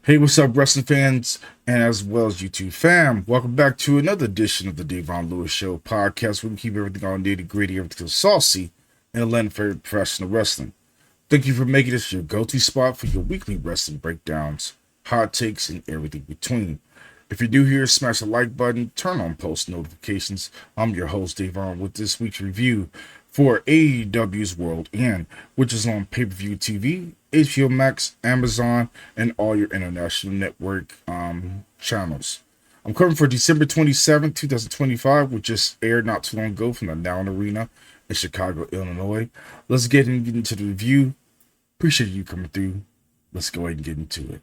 Hey, what's up, wrestling fans, and as well as YouTube fam? Welcome back to another edition of the DaVon Lewis Show podcast, where we keep everything on nitty gritty, everything saucy, and a land for professional wrestling. Thank you for making this your go-to spot for your weekly wrestling breakdowns, hot takes, and everything between. If you're new here, smash the like button, turn on post notifications. I'm your host, DaVon, with this week's review for AEW's World End, which is on pay-per-view TV, HBO Max, Amazon, and all your international network channels. I'm covering for December 27th, 2025, which just aired not too long ago from the Now Arena in Chicago, Illinois. Let's get into the review. Appreciate you coming through. Let's go ahead and get into it.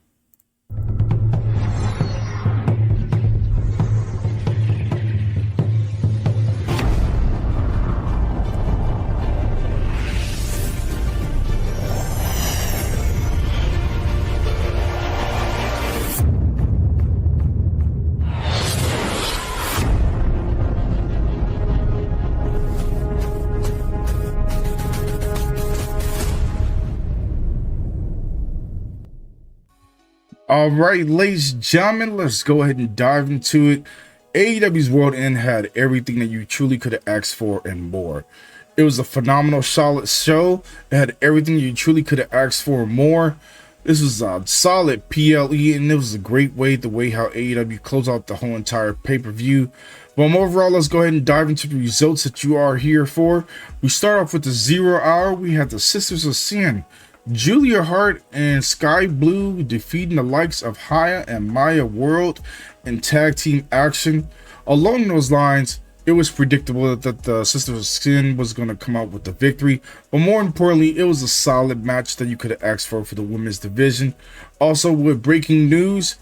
All right, ladies and gentlemen, let's go ahead and dive into it. AEW's World End had everything that you truly could have asked for and more. It was a phenomenal, solid show. It had everything you truly could have asked for and more. This was a solid PLE, and it was a great way, the way how AEW closed out the whole entire pay-per-view. But overall, let's go ahead and dive into the results that you are here for. We start off with the 0 hour. We had the Sisters of Sin, Julia Hart and Sky Blue defeating the likes of Haya and Maya World in tag team action. Along those lines, it was predictable that the Sisters of Sin was going to come out with the victory, but more importantly, it was a solid match that you could have asked for the women's division. Also, with breaking news,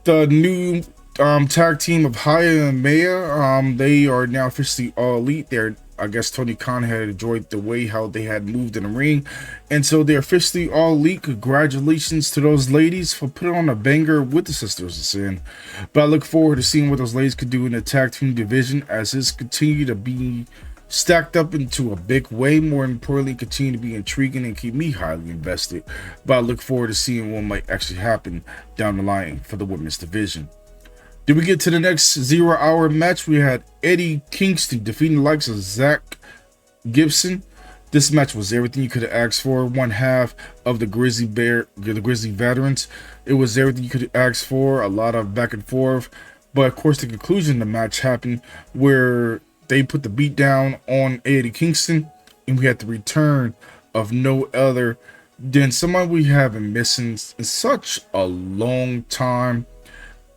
the new tag team of Haya and Maya, they are now officially All Elite. I guess Tony Khan had enjoyed the way how they had moved in the ring, and so they're officially All Elite. Congratulations to those ladies for putting on a banger with the Sisters of Sin. But I look forward to seeing what those ladies could do in the tag team division as this continue to be stacked up into a big way. More importantly, continue to be intriguing and keep me highly invested. But I look forward to seeing what might actually happen down the line for the women's division. Did we get to the next 0 hour match? We had Eddie Kingston defeating the likes of Zach Gibson. This match was everything you could have asked for. One half of the Grizzly veterans. It was everything you could have asked for. A lot of back and forth. But of course, the conclusion of the match happened where they put the beat down on Eddie Kingston. And we had the return of no other than someone we have been missing in such a long time.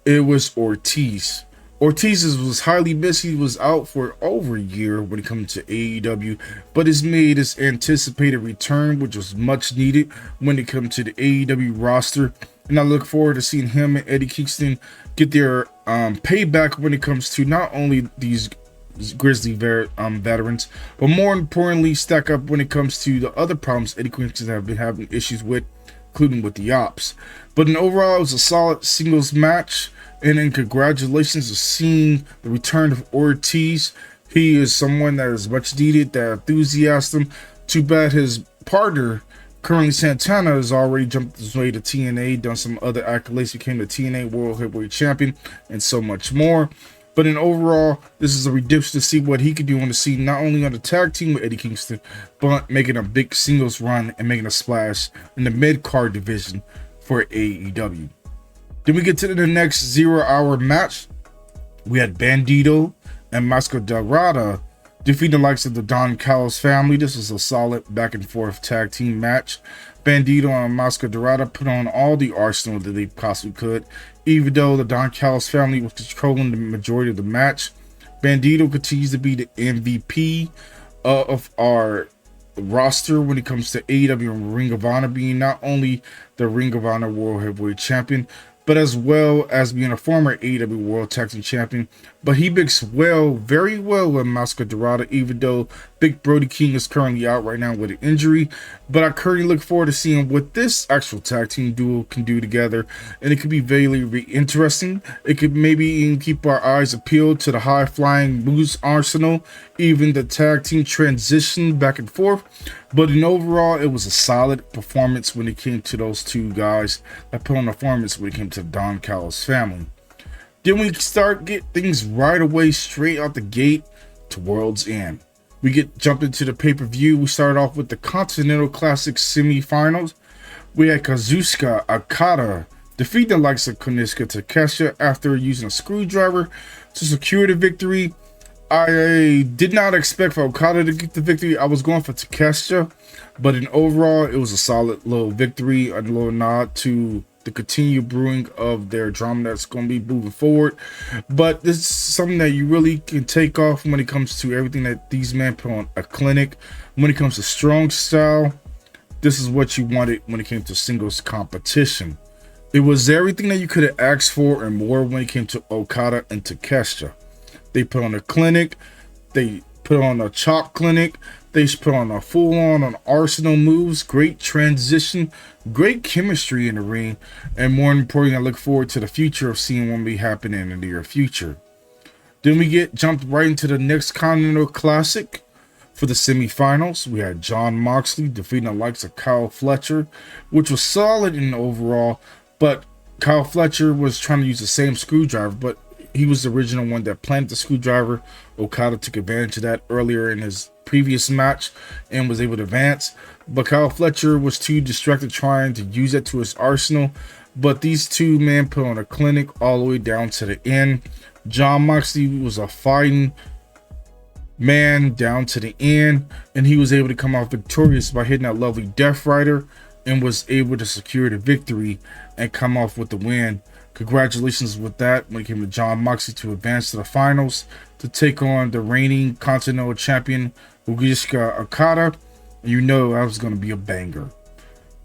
It was Ortiz. Ortiz was highly missed. He was out for over a year when it comes to AEW, but has made his anticipated return, which was much needed when it comes to the AEW roster. And I look forward to seeing him and Eddie Kingston get their payback when it comes to not only these Grizzly veterans, but more importantly, stack up when it comes to the other problems Eddie Kingston have been having issues with, including with the ops. But in overall, it was a solid singles match. And then congratulations to seeing the return of Ortiz. He is someone that is much needed, that enthusiasm. Too bad his partner, currently Santana, has already jumped his way to TNA, done some other accolades, became the TNA World Heavyweight Champion, and so much more. But in overall, this is a redemption to see what he could do on the scene, not only on the tag team with Eddie Kingston, but making a big singles run and making a splash in the mid-card division for AEW. Then we get to the next 0 hour match. We had Bandito and Mascara defeating the likes of the Don Callis family. This was a solid back and forth tag team match. Bandito and Mascara put on all the arsenal that they possibly could, even though the Don Callis family was controlling the majority of the match. Bandito continues to be the MVP of our roster when it comes to AEW and Ring of Honor, being not only the Ring of Honor World Heavyweight Champion, but as well as being a former AEW World Tag Team Champion. But he mixed very well with Mascara, even though Big Brody King is currently out right now with an injury. But I currently look forward to seeing what this actual tag team duo can do together, and it could be very interesting. It could maybe even keep our eyes appealed to the high-flying Moose Arsenal Even the tag team transition back and forth. But in overall, it was a solid performance when it came to those two guys that put on a performance when it came to the Don Callis family. Then we get things right away, straight out the gate to World's End. We jumped into the pay-per-view. We started off with the Continental Classic semifinals. We had Kazuchika Okada defeat the likes of Konosuke Takeshita after using a screwdriver to secure the victory. I did not expect for Okada to get the victory. I was going for Takeshita, but in overall, it was a solid little victory, a little nod to the continued brewing of their drama that's going to be moving forward. But this is something that you really can take off when it comes to everything that these men put on a clinic. When it comes to strong style, this is what you wanted when it came to singles competition. It was everything that you could have asked for and more when it came to Okada and Takeshita. They put on a clinic. They put on a chop clinic. They put on a full-on arsenal moves. Great transition. Great chemistry in the ring. And more importantly, I look forward to the future of seeing what will be happening in the near future. Then we jumped right into the next Continental Classic. For the semifinals, we had Jon Moxley defeating the likes of Kyle Fletcher, which was solid in overall. But Kyle Fletcher was trying to use the same screwdriver, but he was the original one that planted the screwdriver. Okada took advantage of that earlier in his previous match and was able to advance. But Kyle Fletcher was too distracted trying to use it to his arsenal. But these two men put on a clinic all the way down to the end. Jon Moxley was a fighting man down to the end, and he was able to come out victorious by hitting that lovely Death Rider and was able to secure the victory and come off with the win. Congratulations with that when it came to Jon Moxley to advance to the finals to take on the reigning Continental Champion Kazuchika Okada. And you know that was going to be a banger.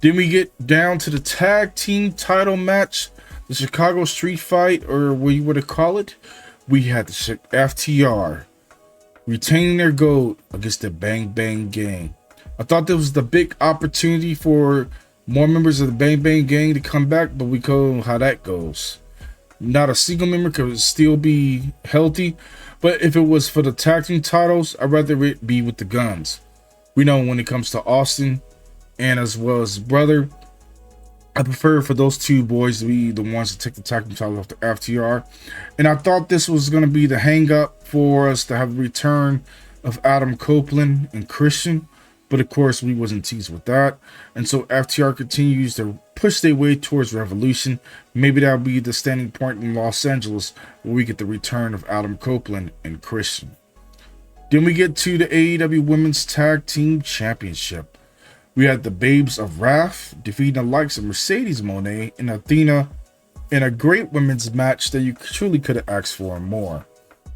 Then we get down to the tag team title match, the Chicago Street Fight, or what you would call it. We had the FTR retaining their gold against the Bang Bang Gang. I thought there was the big opportunity for more members of the Bang Bang Gang to come back, but we know how that goes. Not a single member could still be healthy, but if it was for the tag team titles, I'd rather it be with the Guns. We know when it comes to Austin and as well as his brother, I prefer for those two boys to be the ones to take the tag team titles off the FTR. And I thought this was going to be the hang up for us to have the return of Adam Copeland and Christian. But of course, we wasn't teased with that. And so FTR continues to push their way towards Revolution. Maybe that'll be the standing point in Los Angeles where we get the return of Adam Copeland and Christian. Then we get to the AEW Women's Tag Team Championship. We had the Babes of Wrath defeating the likes of Mercedes Moné and Athena in a great women's match that you truly could have asked for and more.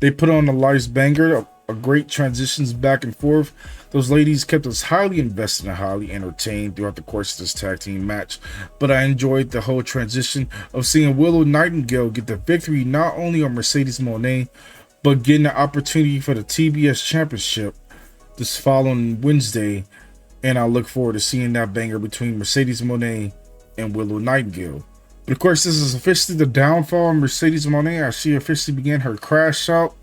They put on a nice banger, a great transitions back and forth. Those ladies kept us highly invested and highly entertained throughout the course of this tag team match. But I enjoyed the whole transition of seeing Willow Nightingale get the victory not only on Mercedes Moné, but getting the opportunity for the TBS Championship this following Wednesday. And I look forward to seeing that banger between Mercedes Moné and Willow Nightingale. But of course, this is officially the downfall of Mercedes Moné as she officially began her crash out.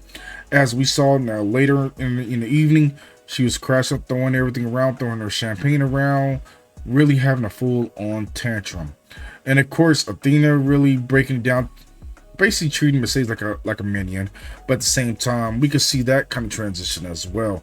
As we saw now later in the evening, she was crashing, throwing everything around, throwing her champagne around, really having a full-on tantrum. And of course, Athena really breaking down, basically treating Mercedes like a minion. But at the same time, we could see that kind of transition as well.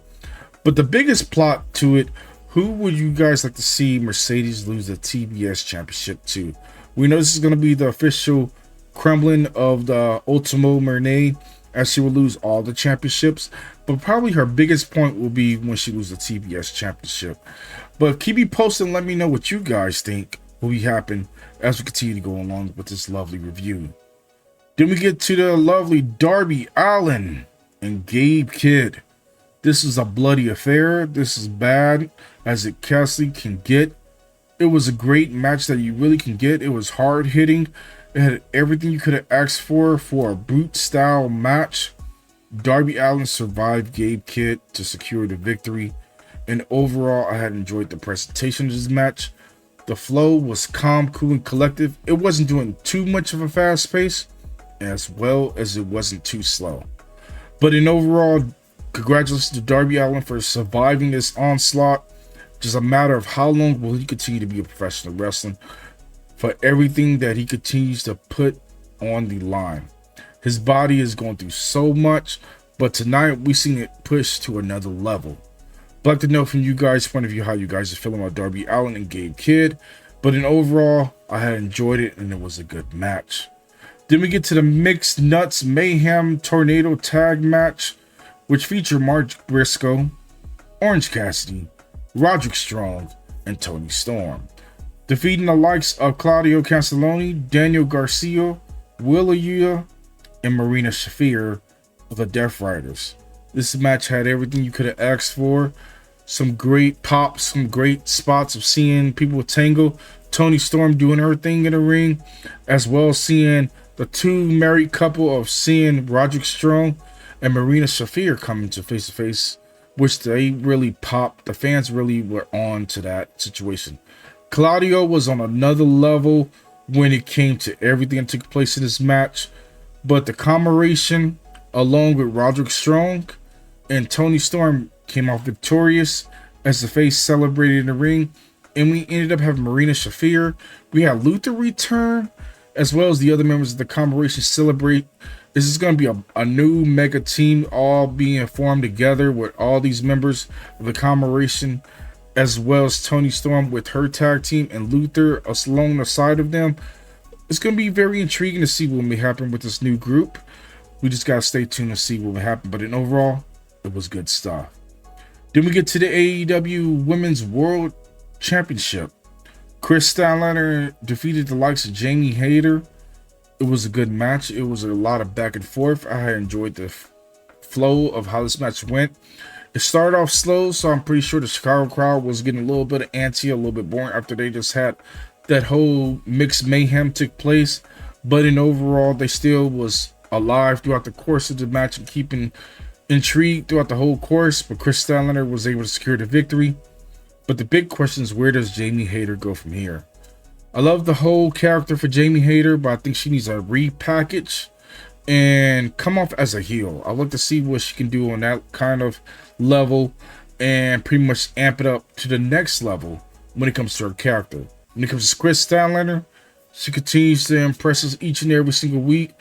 But the biggest plot to it, who would you guys like to see Mercedes lose the TBS Championship to? We know this is going to be the official Kremlin of the Ultimo Mermaid, as she will lose all the championships, but probably her biggest point will be when she loses the TBS Championship. But keep me posted and let me know what you guys think will be happening as we continue to go along with this lovely review. Then we get to the lovely Darby Allin and Gabe Kidd. This is a bloody affair. This is bad as it Cassie can get. It was a great match that you really can get. It was hard hitting. It had everything you could have asked for a brute style match. Darby Allin survived Gabe Kidd to secure the victory. And overall, I had enjoyed the presentation of this match. The flow was calm, cool, and collective. It wasn't doing too much of a fast pace, as well as it wasn't too slow. But in overall, Congratulations to Darby Allin for surviving this onslaught. Just a matter of how long will he continue to be a professional wrestler for everything that he continues to put on the line. His body is going through so much, but tonight we seen it pushed to another level. I'd like to know from you guys' point of view how you guys are feeling about Darby Allin and Gabe Kidd. But in overall, I had enjoyed it and it was a good match. Then we get to the Mixed Nuts Mayhem Tornado Tag match, which featured Mark Briscoe, Orange Cassidy, Roderick Strong, and Toni Storm, defeating the likes of Claudio Castagnoli, Daniel Garcia, Willa Yuya, and Marina Shafir of the Death Riders. This match had everything you could have asked for. Some great pops, some great spots of seeing people tangle. Toni Storm doing her thing in the ring, as well as seeing the two married couple of seeing Roderick Strong and Marina Shafir coming to face, which they really popped. The fans really were on to that situation. Claudio was on another level when it came to everything that took place in this match, but the camaraderie along with Roderick Strong and Toni Storm came off victorious as the face celebrated in the ring, and we ended up having Marina Shafir. We had Luther return, as well as the other members of the camaraderie celebrate. This is going to be a new mega team all being formed together with all these members of the camaraderie, as well as Toni Storm with her tag team and Luther along the side of them. It's going to be very intriguing to see what may happen with this new group. We just got to stay tuned to see what will happen. But in overall, it was good stuff. Then we get to the AEW Women's World Championship. Chris Statlander defeated the likes of Jamie Hayter. It was a good match. It was a lot of back and forth. I had enjoyed the flow of how this match went. It started off slow, so I'm pretty sure the Chicago crowd was getting a little bit of antsy, a little bit boring after they just had that whole mixed mayhem took place. But in overall, they still was alive throughout the course of the match and keeping intrigued throughout the whole course. But Chris Statlander was able to secure the victory. But the big question is, where does Jamie Hayter go from here? I love the whole character for Jamie Hayter, but I think she needs a repackage and come off as a heel. I'd like to see what she can do on that kind of level and pretty much amp it up to the next level when it comes to her character. When it comes to Chris Statlander, she continues to impress us each and every single week,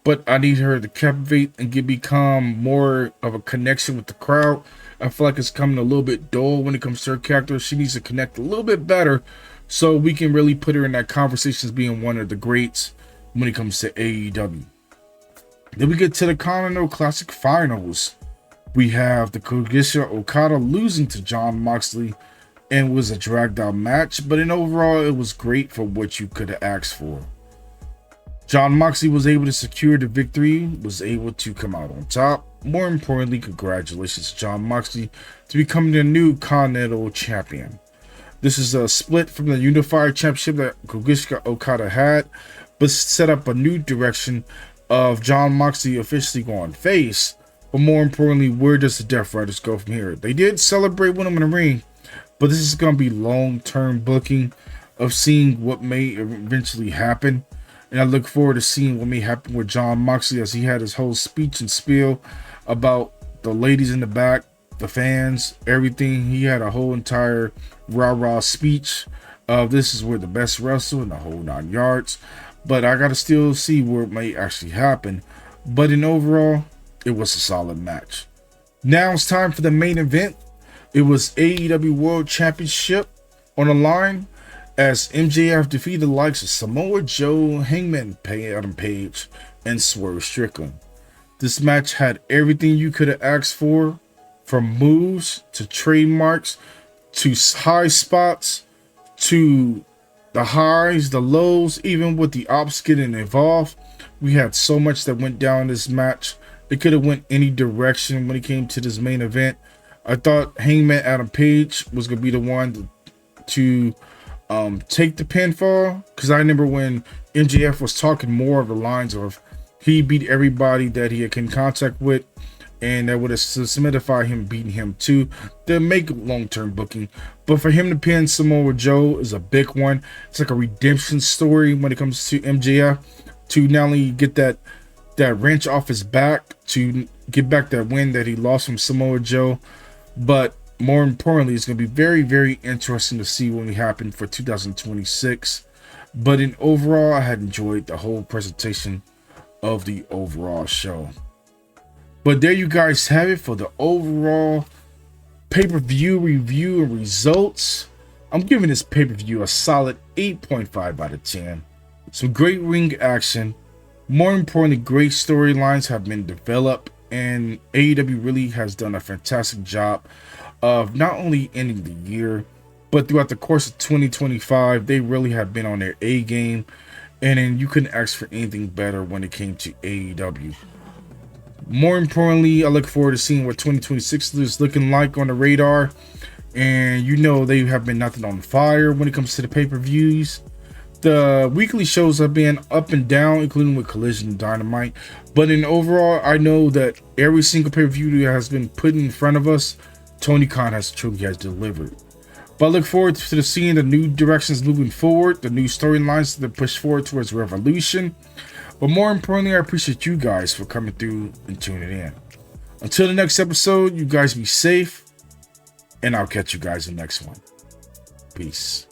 but I need her to captivate and become more of a connection with the crowd. I feel like it's coming a little bit dull when it comes to her character. She needs to connect a little bit better so we can really put her in that conversation as being one of the greats when it comes to AEW. Then we get to the Continental Classic Finals. We have the Kazuchika Okada losing to Jon Moxley, and was a dragged out match, but in overall it was great for what you could have asked for. Jon Moxley was able to secure the victory, was able to come out on top. More importantly, congratulations to Jon Moxley to becoming the new Continental Champion. This is a split from the Unified Championship that Kazuchika Okada had, but set up a new direction of Jon Moxley officially going face. But more importantly, where does the Death Riders go from here? They did celebrate with him in the ring, but this is going to be long-term booking of seeing what may eventually happen. And I look forward to seeing what may happen with Jon Moxley as he had his whole speech and spiel about the ladies in the back, the fans, everything. He had a whole entire rah-rah speech of this is where the best wrestle in the whole 9 yards. But I got to still see where it may actually happen. But in overall, it was a solid match. Now it's time for the main event. It was AEW World Championship on the line as MJF defeated the likes of Samoa Joe, Hangman Adam Page, and Swerve Strickland. This match had everything you could have asked for, from moves to trademarks to high spots to the highs, the lows, even with the ops getting involved. We had so much that went down in this match. It could have went any direction when it came to this main event. I thought Hangman Adam Page was going to be the one to take the pinfall, because I remember when MJF was talking more of the lines of he beat everybody that he had in contact with, and that would have solidified him beating him too to make long-term booking. But for him to pin Samoa Joe is a big one. It's like a redemption story when it comes to MJF, to not only get that wrench off his back, to get back that win that he lost from Samoa Joe. But more importantly, it's going to be very, very interesting to see what will happen for 2026. But in overall, I had enjoyed the whole presentation of the overall show. But there you guys have it for the overall pay-per-view review and results. I'm giving this pay-per-view a solid 8.5 out of 10. Some great ring action. More importantly, great storylines have been developed, and AEW really has done a fantastic job of not only ending the year, but throughout the course of 2025, they really have been on their A game, and then you couldn't ask for anything better when it came to AEW. More importantly, I look forward to seeing what 2026 is looking like on the radar. And you know they have been nothing on fire when it comes to the pay-per-views. The weekly shows have been up and down, including with Collision and Dynamite. But in overall, I know that every single pay-per-view that has been put in front of us, Tony Khan has delivered. But I look forward to seeing the new directions moving forward, the new storylines that push forward towards Revolution. But more importantly, I appreciate you guys for coming through and tuning in. Until the next episode, you guys be safe, and I'll catch you guys in the next one. Peace.